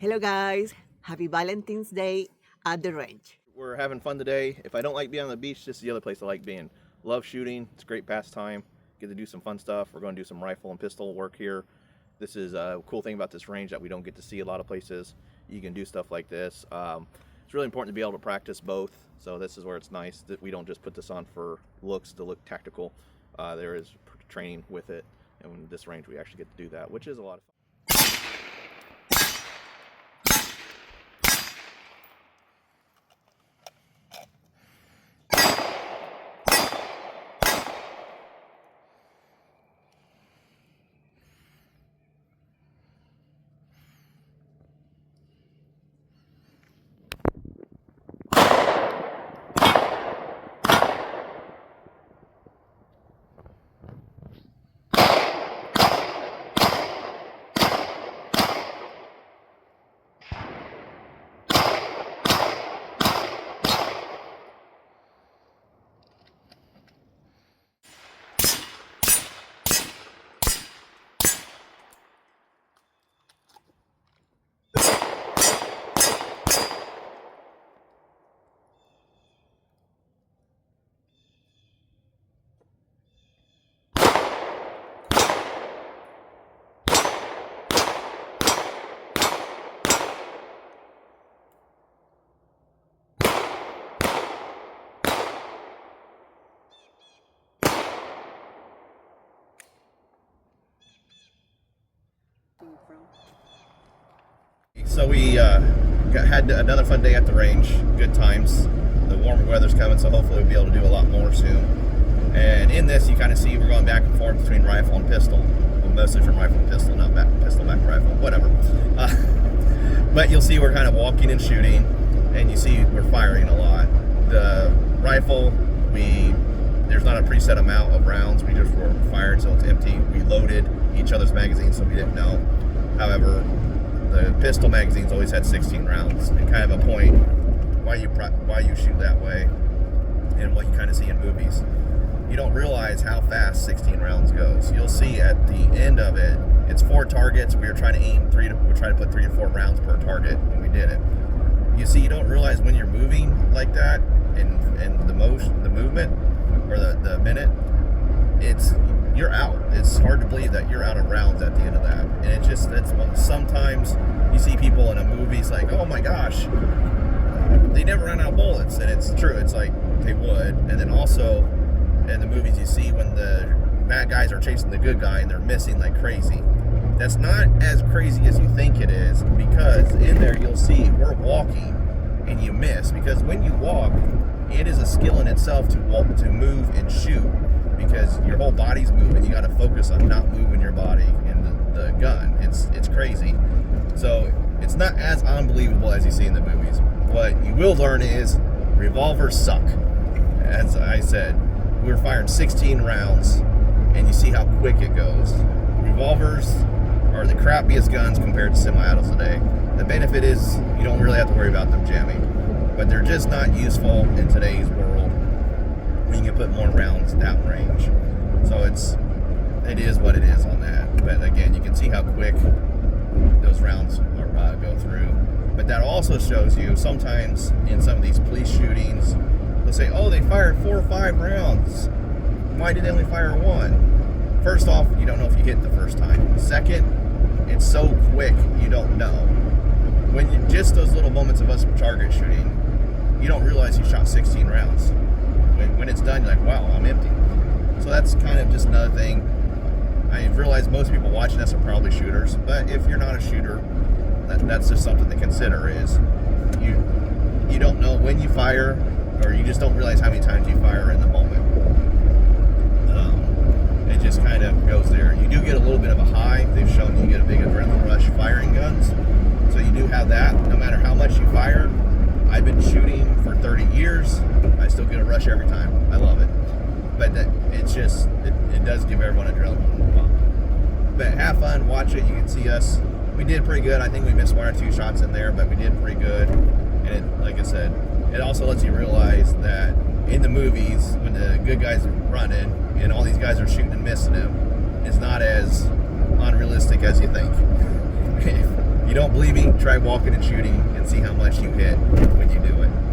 Hello guys, happy Valentine's Day at the range. We're having fun today. If I don't like being on the beach, this is the other place I like being. Love shooting. It's a great pastime. Get to do some fun stuff. We're going to do some rifle and pistol work here. This is a cool thing about this range that we don't get to see a lot of places. You can do stuff like this. It's really important to be able to practice both. So this is where it's nice that we don't just put this on for looks to look tactical. There is training with it. And in this range, we actually get to do that, which is a lot of fun. So we had another fun day at the range. Good times. The warmer weather's coming, so hopefully we'll be able to do a lot more soon. And in this, you kind of see we're going back and forth between rifle and pistol. Well, mostly from rifle and pistol, not pistol back to rifle, whatever. But you'll see we're kind of walking and shooting, and you see we're firing a lot. The rifle, there's not a preset amount of rounds. We just were fired until it's empty. We loaded each other's magazines, so we didn't know. However, the pistol magazines always had 16 rounds, and kind of a point why you shoot that way, and what you kind of see in movies. You don't realize how fast 16 rounds goes. You'll see at the end of it, it's 4 targets. We were trying to we're trying to put 3 to 4 rounds per target when we did it. You see, you don't realize when you're moving like that, and the movement, or the minute, you're out. It's hard to believe that you're out of rounds at the end of that. And sometimes you see people in a movie, it's like, oh my gosh, they never ran out of bullets. And it's true, it's like they would. And then also in the movies you see when the bad guys are chasing the good guy and they're missing like crazy. That's not as crazy as you think it is, because in there you'll see we're walking and you miss. Because when you walk, it is a skill in itself to move and shoot, because your whole body's moving. You got to focus on not moving your body in the gun. It's crazy. So it's not as unbelievable as you see in the movies. What you will learn is revolvers suck. As I said, we were firing 16 rounds, and you see how quick it goes. Revolvers are the crappiest guns compared to semi-autos today. The benefit is you don't really have to worry about them jamming, but they're just not useful in today's world when you can put more rounds downrange. So it is what it is on that. But again, you can see how quick those rounds go through. But that also shows you sometimes in some of these police shootings, they'll say, oh, they fired 4 or 5 rounds. Why did they only fire 1? First off, you don't know if you hit the first time. Second, it's so quick, you don't know. When just those little moments of us target shooting, you don't realize you shot 16 rounds. When it's done, you're like, wow, I'm empty. So that's kind of just another thing. I realize most people watching this are probably shooters, but if you're not a shooter, that's just something to consider, is you don't know when you fire, or you just don't realize how many times you fire in the moment. It just kind of goes there. You do get a little bit of a high. They've shown you get a big adrenaline rush firing guns. So you do have that. No matter how much you fire, I've been shooting for 30 years. I still get a rush every time. I love it. But it does give everyone adrenaline pump. But have fun, watch it. You can see us. We did pretty good. I think we missed 1 or 2 shots in there, but we did pretty good. And like I said, it also lets you realize that in the movies, when the good guys are running and all these guys are shooting and missing them, it's not as unrealistic as you think. you don't believe me, try walking and shooting and see how much you hit when you do it.